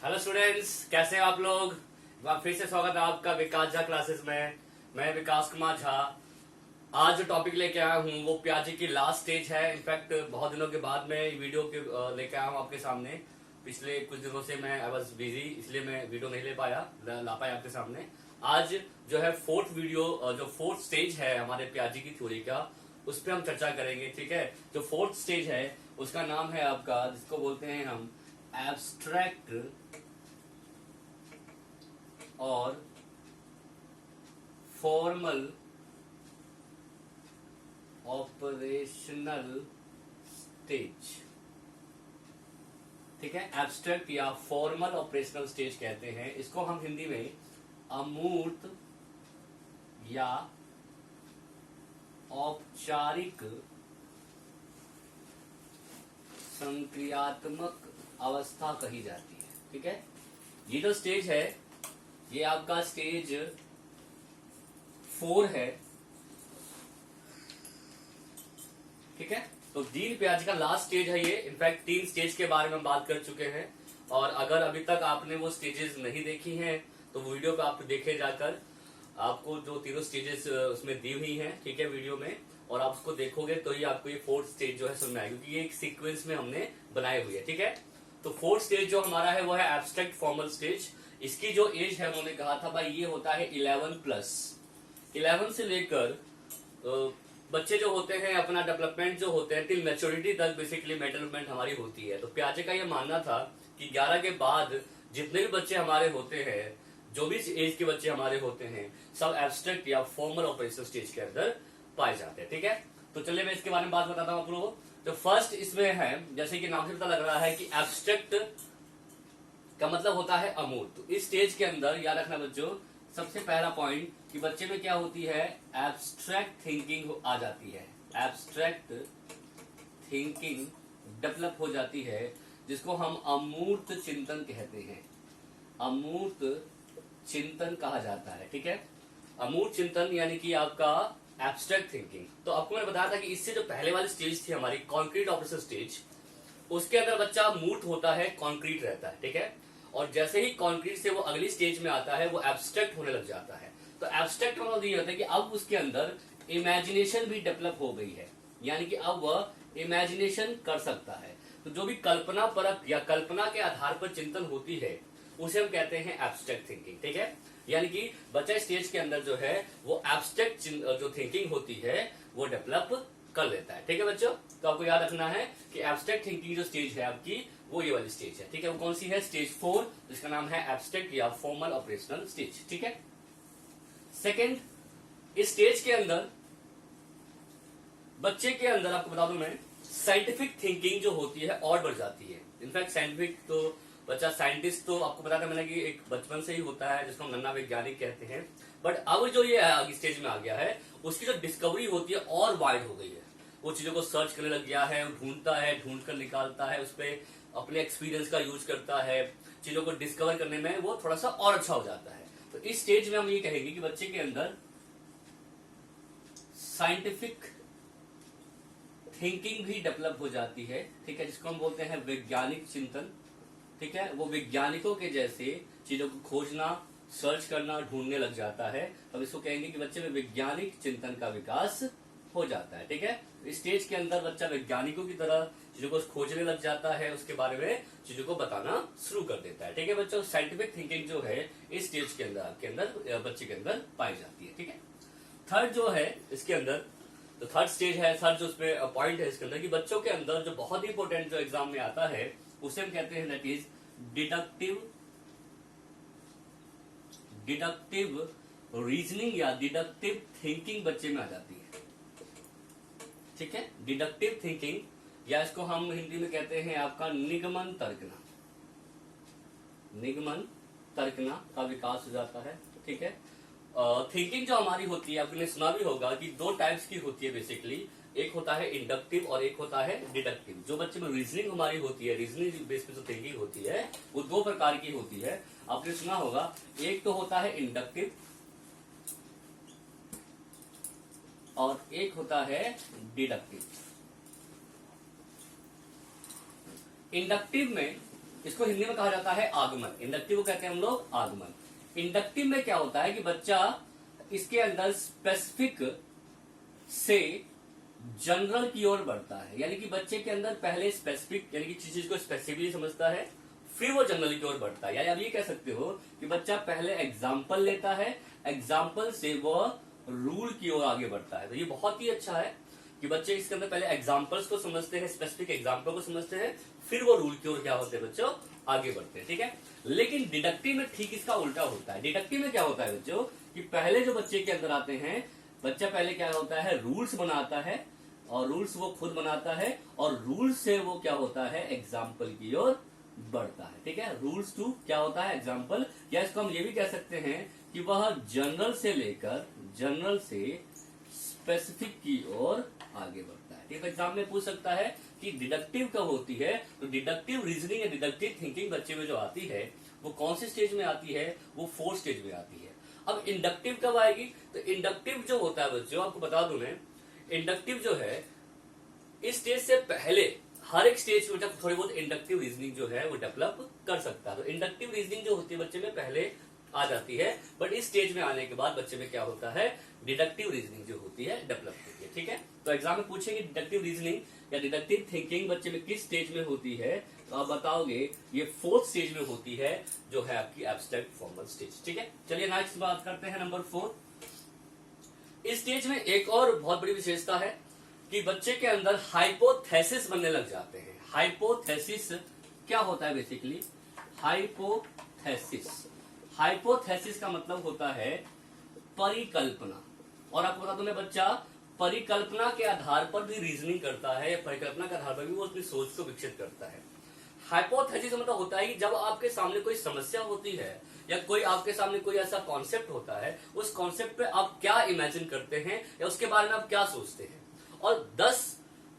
Hello students, कैसे हैं आप लोग। एक बार फिर से स्वागत है आपका विकास झा क्लासेस में। मैं विकास कुमार झा। आज जो टॉपिक लेके आया हूँ वो प्याजी की लास्ट स्टेज है। इनफैक्ट बहुत दिनों के बाद मैं वीडियो के लेके आया हूँ आपके सामने। पिछले कुछ दिनों से मैं आई वॉज बिजी, इसलिए मैं वीडियो नहीं ला पाया आपके सामने। आज जो है फोर्थ वीडियो, जो फोर्थ स्टेज है हमारे प्याजी की थ्योरी का, उस पर हम चर्चा करेंगे। ठीक है, जो फोर्थ स्टेज है उसका नाम है आपका, जिसको बोलते हैं हम एब्स्ट्रैक्ट और फॉर्मल ऑपरेशनल स्टेज। ठीक है, एब्स्ट्रैक्ट या फॉर्मल ऑपरेशनल स्टेज कहते हैं इसको हम हिंदी में अमूर्त या औपचारिक संक्रियात्मक अवस्था कही जाती है। ठीक है, ये जो स्टेज है ये आपका स्टेज 4 है। ठीक है, तो दीन प्याज का लास्ट स्टेज है ये। इनफैक्ट 3 स्टेज के बारे में हम बात कर चुके हैं, और अगर अभी तक आपने वो स्टेजेस नहीं देखी हैं तो वीडियो पे आप देखे जाकर। आपको जो तीनों स्टेजेस उसमें दी हुई हैं, ठीक है, वीडियो में, और आप उसको देखोगे तो ही आपको ये फोर्थ स्टेज जो है समझ में आएगी, क्योंकि ये एक सीक्वेंस में हमने बनाई हुई है। ठीक है, तो फोर्थ स्टेज जो हमारा है वो है एब्स्ट्रैक्ट फॉर्मल स्टेज। इसकी जो एज है उन्होंने कहा था भाई ये होता है 11 से लेकर बच्चे जो होते हैं अपना डेवलपमेंट जो होते हैं टिल मैच्योरिटी तक बेसिकली डेवलपमेंट हमारी होती है। तो प्याजे का ये मानना था कि 11 के बाद जितने भी बच्चे हमारे होते हैं, जो भी एज के बच्चे हमारे होते हैं, सब एब्स्ट्रैक्ट या फॉर्मल ऑपरेशन स्टेज के अंदर पाए जाते हैं। ठीक है, तो चलिए मैं इसके बारे में बात बताता हूँ आप लोगों को। जो फर्स्ट इसमें है, जैसे कि नाम से पता लग रहा है कि एब्स्ट्रैक्ट का मतलब होता है अमूर्त। तो इस स्टेज के अंदर याद रखना बच्चों, सबसे पहला पॉइंट कि बच्चे में क्या होती है, एब्स्ट्रैक्ट थिंकिंग आ जाती है। एब्स्ट्रैक्ट थिंकिंग डेवलप हो जाती है, जिसको हम अमूर्त चिंतन कहते हैं। अमूर्त चिंतन कहा जाता है। ठीक है, अमूर्त चिंतन यानी कि आपका एब्स्ट्रैक्ट थिंकिंग। तो आपको मैंने बताया था कि इससे जो पहले वाली स्टेज थी हमारी कॉन्क्रीट ऑपरेशन स्टेज, उसके अंदर बच्चा मूर्त होता है, कॉन्क्रीट रहता है। ठीक है, और जैसे ही कॉन्क्रीट से वो अगली स्टेज में आता है वो एब्स्ट्रैक्ट होने लग जाता है। तो एब्स्ट्रैक्ट होना तो ये होता है कि अब उसके अंदर इमेजिनेशन भी डेवलप हो गई है, यानी कि अब वह इमेजिनेशन कर सकता है। तो जो भी कल्पना परक या कल्पना के आधार पर चिंतन होती है उसे हम कहते हैं एब्स्ट्रैक्ट थिंकिंग। ठीक है, यानी कि बच्चा स्टेज के अंदर जो है वो एब्स्ट्रैक्ट जो थिंकिंग होती है वो डेवलप कर लेता है। ठीक है बच्चों, तो आपको याद रखना है कि एब्स्ट्रैक्ट थिंकिंग जो स्टेज है आपकी वो ये वाली स्टेज है। ठीक है, वो कौन सी है, स्टेज 4, जिसका नाम है एब्स्ट्रैक्ट या फॉर्मल ऑपरेशनल स्टेज। ठीक है, सेकंड, इस स्टेज के अंदर बच्चे के अंदर आपको बता दूं मैं, साइंटिफिक थिंकिंग जो होती है और बढ़ जाती है। इनफैक्ट साइंटिफिक तो बच्चा साइंटिस्ट तो आपको बताया था मैंने कि एक बचपन से ही होता है, जिसको हम नन्ना वैज्ञानिक कहते हैं। बट अब जो ये स्टेज में आ गया है उसकी जो डिस्कवरी होती है और वाइड हो गई है। वो चीजों को सर्च करने लग गया है, ढूंढता है, ढूंढ कर निकालता है, उस पर अपने एक्सपीरियंस का यूज करता है। चीजों को डिस्कवर करने में वो थोड़ा सा और अच्छा हो जाता है। तो इस स्टेज में हम ये कहेंगे कि बच्चे के अंदर साइंटिफिक थिंकिंग भी डेवलप हो जाती है। ठीक है, जिसको हम बोलते हैं वैज्ञानिक चिंतन। ठीक है, वो वैज्ञानिकों के जैसे चीजों को खोजना, सर्च करना, ढूंढने लग जाता है। तो इसको कहेंगे कि बच्चे में वैज्ञानिक चिंतन का विकास हो जाता है। ठीक है, इस स्टेज के अंदर बच्चा वैज्ञानिकों की तरह चीजों को खोजने लग जाता है, उसके बारे में चीजों को बताना शुरू कर देता है। ठीक है बच्चों, साइंटिफिक थिंकिंग जो है इस स्टेज के अंदर बच्चे के अंदर पाई जाती है। ठीक है, थर्ड जो है इसके अंदर, तो थर्ड स्टेज है, थर्ड जो उसमें पॉइंट है इसके अंदर कि बच्चों के अंदर जो बहुत ही इंपॉर्टेंट जो एग्जाम में आता है उसे हम कहते हैं दैट इज डिडक्टिव रीजनिंग या डिडक्टिव थिंकिंग बच्चे में आ जाती है। ठीक है, डिडक्टिव थिंकिंग या इसको हम हिंदी में कहते हैं आपका निगमन तर्कना। निगमन तर्कना का विकास हो जाता है। ठीक है, थिंकिंग जो हमारी होती है, आपने सुना भी होगा कि 2 टाइप्स की होती है बेसिकली। एक होता है इंडक्टिव और एक होता है डिडक्टिव। जो बच्चे में रीजनिंग हमारी होती है, रीजनिंग बेस पे जो थिंकिंग होती है वो 2 प्रकार की होती है। आपने सुना होगा, एक तो होता है इंडक्टिव और एक होता है डिडक्टिव। इंडक्टिव में इसको हिंदी में कहा जाता है आगमन। इंडक्टिव को कहते हैं हम लोग आगमन। इंडक्टिव में क्या होता है कि बच्चा इसके अंदर स्पेसिफिक से जनरल की ओर बढ़ता है, यानी कि बच्चे के अंदर पहले स्पेसिफिक यानी कि चीज को स्पेसिफिकली समझता है, फिर वो जनरल की ओर बढ़ता है। यानी आप ये कह सकते हो कि बच्चा पहले एग्जाम्पल लेता है, एग्जाम्पल से वो रूल की ओर आगे बढ़ता है। तो ये बहुत ही अच्छा है कि बच्चे इसके अंदर पहले एग्जाम्पल्स को समझते हैं, स्पेसिफिक एग्जाम्पल को समझते हैं, फिर वो रूल की ओर क्या होते हैं बच्चों, आगे बढ़ते हैं। ठीक है, लेकिन डिडक्टिव में ठीक इसका उल्टा होता है। डिडक्टिव में क्या होता है बच्चों कि पहले जो बच्चे के अंदर आते हैं, बच्चा पहले क्या होता है, रूल्स बनाता है, और रूल्स वो खुद बनाता है, और रूल्स से वो क्या होता है, एग्जाम्पल की ओर बढ़ता है। ठीक है, रूल्स टू क्या होता है, एग्जाम्पल। या इसको हम ये भी कह सकते हैं कि वह जनरल से लेकर जनरल से स्पेसिफिक की ओर आगे बढ़ता है। ठीक है, एग्जाम में पूछ सकता है कि डिडक्टिव कब होती है, तो डिडक्टिव रीजनिंग या डिडक्टिव थिंकिंग बच्चे में जो आती है वो कौन से स्टेज में आती है, वो 4th स्टेज में आती है। अब इंडक्टिव कब आएगी, तो इंडक्टिव जो होता है बच्चों, आपको बता दूं मैं, इंडक्टिव जो है इस स्टेज से पहले हर एक स्टेज में थोड़ी बहुत इंडक्टिव रीजनिंग जो है वो डेवलप कर सकता है। तो इंडक्टिव रीजनिंग जो होती है बच्चे में पहले आ जाती है, बट इस स्टेज में आने के बाद बच्चे में क्या होता है, डिडक्टिव रीजनिंग जो होती है डेवलप होती है। ठीक है, तो एग्जाम में पूछेंगे डिडक्टिव रीजनिंग या डिडक्टिव थिंकिंग बच्चे में किस स्टेज में होती है, तो आप बताओगे ये 4th स्टेज में होती है, जो है आपकी एब्स्ट्रैक्ट फॉर्मल स्टेज। ठीक है, चलिए नेक्स्ट बात करते हैं नंबर 4। इस स्टेज में एक और बहुत बड़ी विशेषता है कि बच्चे के अंदर हाइपोथेसिस बनने लग जाते हैं। हाइपोथेसिस क्या होता है बेसिकली, हाइपोथेसिस, हाइपोथेसिस का मतलब होता है परिकल्पना। और आपको बता दूं मैं, बच्चा परिकल्पना के आधार पर भी रीजनिंग करता है, या परिकल्पना के आधार पर भी वो अपनी सोच को विकसित करता है। हाइपोथेसिस का मतलब होता है कि जब आपके सामने कोई समस्या होती है या कोई आपके सामने कोई ऐसा कॉन्सेप्ट होता है, उस कॉन्सेप्ट पे आप क्या इमेजिन करते हैं या उसके बारे में आप क्या सोचते हैं। और 10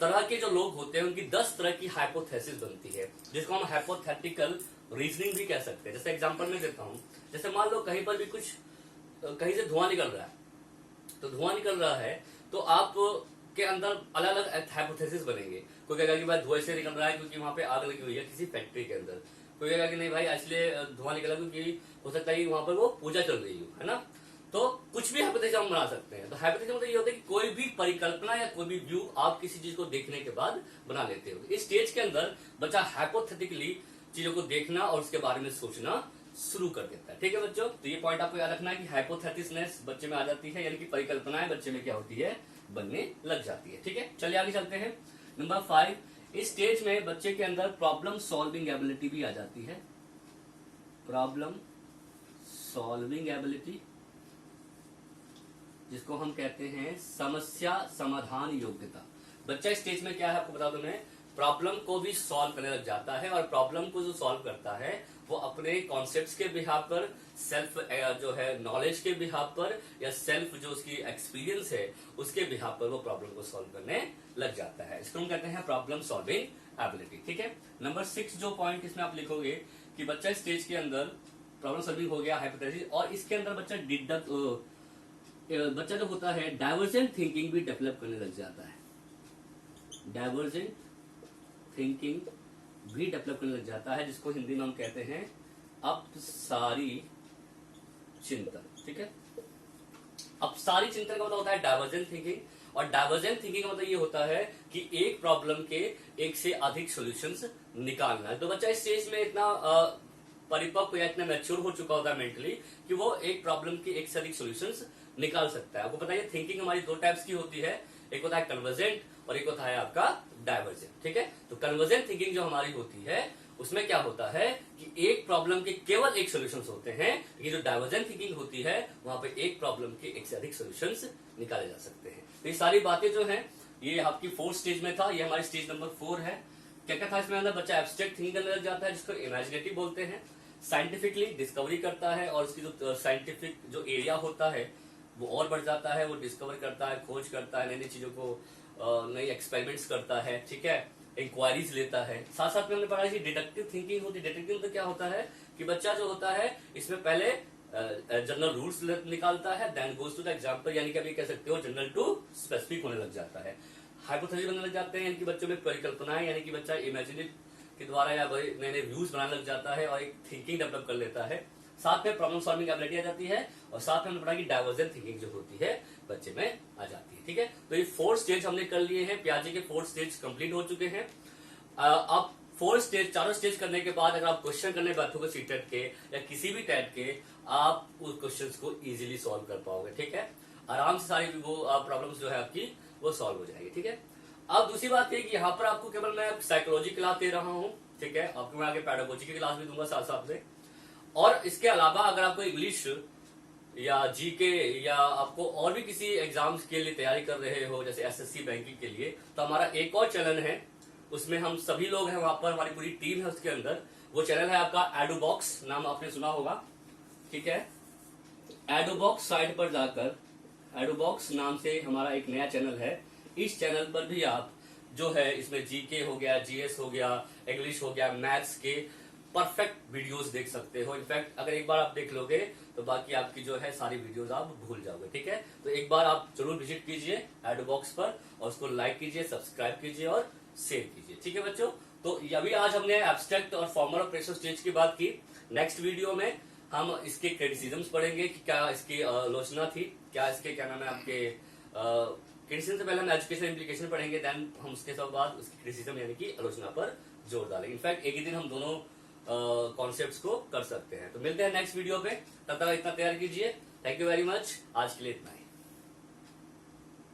तरह के जो लोग होते हैं उनकी 10 तरह की हाइपोथेसिस बनती है, जिसको हम हाइपोथेटिकल रीजनिंग भी कह सकते हैं। जैसे एग्जांपल में देता हूं, जैसे मान लो कहीं पर भी कुछ कहीं से धुआं निकल रहा है, तो धुआं निकल रहा है तो आप के अंदर अलग अलग हाइपोथेसिस बनेंगे। कोई कहेगा कि भाई धुआं से निकल रहा है क्योंकि वहां पे आग लगी हुई है किसी फैक्ट्री के अंदर, कोई कहेगा कि नहीं भाई इसलिए धुआं निकला क्योंकि हो सकता है कि वहां पर वो पूजा चल रही हो, है ना। तो कुछ भी हाइपोथेसिस हम बना सकते हैं। तो हाइपोथेसिस मतलब ये होता है कि कोई भी परिकल्पना या कोई भी व्यू आप किसी चीज को देखने के बाद बना लेते हो। इस स्टेज के अंदर बच्चा हाइपोथेटिकली चीजों को देखना और उसके बारे में सोचना शुरू कर देता है। ठीक है बच्चों, तो ये पॉइंट आपको याद रखना है कि हाइपोथेटिसनेस बच्चे में आ जाती है, यानी कि परिकल्पनाएं बच्चे में क्या होती है, बनने लग जाती है। ठीक है, चलिए आगे चलते हैं। नंबर 5, इस स्टेज में बच्चे के अंदर प्रॉब्लम सॉल्विंग एबिलिटी भी आ जाती है। प्रॉब्लम सॉल्विंग एबिलिटी, जिसको हम कहते हैं समस्या समाधान योग्यता। बच्चा इस स्टेज में क्या है आपको बता दूं मैं, प्रॉब्लम को भी सॉल्व करने लग जाता है, और प्रॉब्लम को जो सॉल्व करता है वो अपने कॉन्सेप्ट्स के बिहाफ पर, सेल्फ जो है नॉलेज के बिहाफ पर, या सेल्फ जो उसकी एक्सपीरियंस है उसके बिहाफ पर वो प्रॉब्लम को सॉल्व करने लग जाता है। इसको हम कहते हैं प्रॉब्लम सॉल्विंग एबिलिटी। ठीक है, नंबर 6 जो पॉइंट इसमें आप लिखोगे कि बच्चा स्टेज के अंदर प्रॉब्लम सॉल्विंग हो गया, हाइपोथेसिस, और इसके अंदर बच्चा जो होता है डाइवर्जेंट थिंकिंग भी डेवलप करने लग जाता है। डाइवर्जेंट थिंकिंग भी डेवलप करने लग जाता है, जिसको हिंदी में हम कहते हैं अपसारी चिंतन। ठीक है, अपसारी चिंतन का मतलब होता है डाइवर्जेंट थिंकिंग, और डाइवर्जेंट थिंकिंग का मतलब ये होता है कि एक प्रॉब्लम के एक से अधिक सॉल्यूशंस निकालना। तो बच्चा इस स्टेज में इतना परिपक्व या इतना मैच्योर हो चुका होता है मेंटली कि वो एक प्रॉब्लम के एक से अधिक सॉल्यूशंस निकाल सकता है। आपको पता है थिंकिंग हमारी 2 टाइप्स की होती है, एक होता है कन्वर्जेंट और एक होता है आपका डाइवर्जेंट। ठीक है, तो कन्वर्जेंट थिंकिंग जो हमारी होती है उसमें क्या होता है कि एक प्रॉब्लम के केवल एक सॉल्यूशंस होते हैं, लेकिन जो डाइवर्जेंट थिंकिंग होती है वहां पे एक प्रॉब्लम के एक से अधिक सॉल्यूशंस निकाले जा सकते हैं। तो ये सारी बातें जो हैं ये आपकी 4th स्टेज में था, ये हमारी स्टेज नंबर 4 है। क्या क्या था इसमें अंदर, बच्चा एब्स्ट्रैक्ट थिंकिंग करने लग जाता है, जिसको इमेजिनेटिव बोलते हैं, साइंटिफिकली डिस्कवरी करता है, और उसकी जो साइंटिफिक जो एरिया होता है वो और बढ़ जाता है, वो डिस्कवर करता है, खोज करता है, नई नई चीजों को नई एक्सपेरिमेंट्स करता है। ठीक है, इंक्वायरीज लेता है। साथ साथ में हमने पढ़ा कि डिडक्टिव थिंकिंग होती है। डिडक्टिव तो क्या होता है कि बच्चा जो होता है इसमें पहले जनरल रूल्स निकालता है, then goes to the example, यानी कि आप ये कह सकते हो जनरल टू स्पेसिफिक होने लग जाता है। हाइपोथेसिस बनने लग जाते हैं, यानी कि बच्चों में परिकल्पनाएं, यानी कि बच्चा के द्वारा या नए नए व्यूज बनाने लग जाता है और एक थिंकिंग डेवलप कर लेता है। साथ में प्रॉब्लम सॉल्विंग एबिलिटी आ जाती है और साथ में हमने पढ़ा कि डाइवर्जेंट थिंकिंग जो होती है बच्चे में आ जाती है। ठीक है, तो ये 4 स्टेज हमने कर लिए हैं, पियाजे के 4 स्टेज कंप्लीट हो चुके हैं। अब 4 स्टेज, चारों स्टेज करने के बाद अगर आप क्वेश्चन करने बैठोगे सीटेट के या किसी भी टाइप के, आप उस क्वेश्चंस को इजीली सॉल्व कर पाओगे। ठीक है, आराम से सारी वो प्रॉब्लम्स जो है आपकी वो सॉल्व हो जाएगी। ठीक है, अब दूसरी बात है कि यहाँ पर आपको केवल मैं साइकोलॉजी क्लास दे रहा हूँ। ठीक है, आपको मैं आगे पैडागोजी की क्लास भी दूंगा साथ साथ में। और इसके अलावा अगर आपको इंग्लिश या जीके या आपको और भी किसी एग्जाम्स के लिए तैयारी कर रहे हो, जैसे एसएससी बैंकिंग के लिए, तो हमारा एक और चैनल है, उसमें हम सभी लोग हैं, वहां पर हमारी पूरी टीम है उसके अंदर। वो चैनल है आपका एडोबॉक्स, नाम आपने सुना होगा। ठीक है, एडोबॉक्स साइट पर जाकर, एडोबॉक्स नाम से हमारा एक नया चैनल है। इस चैनल पर भी आप जो है इसमें जीके हो गया, जीएस हो गया, इंग्लिश हो गया, मैथ्स के परफेक्ट वीडियोस देख सकते हो। इनफैक्ट अगर एक बार आप देख लोगे तो बाकी आपकी जो है सारी वीडियोस आप भूल जाओगे। ठीक है, तो एक बार आप जरूर विजिट कीजिए एडोबॉक्स पर और उसको लाइक कीजिए, सब्सक्राइब कीजिए और शेयर कीजिए। ठीक है बच्चों, तो अभी आज हमने एब्स्ट्रैक्ट और फॉर्मल और प्रेशर स्टेज की बात की। नेक्स्ट वीडियो में हम इसके क्रिटिसिज्म्स पढ़ेंगे कि क्या इसकी आलोचना थी, क्या इसके क्या नाम है आपके क्रिटिसिज्म से पहले हम एजुकेशन इम्प्लीकेशन पढ़ेंगे, देन हम उसके बाद उसकी क्रिटिसिज्म यानी कि आलोचना पर जोर डालेंगे। इनफैक्ट एक ही दिन हम दोनों कॉन्सेप्ट्स को कर सकते हैं। तो मिलते हैं नेक्स्ट वीडियो पे, तब तक इतना तैयार कीजिए। थैंक यू वेरी मच, आज के लिए इतना ही।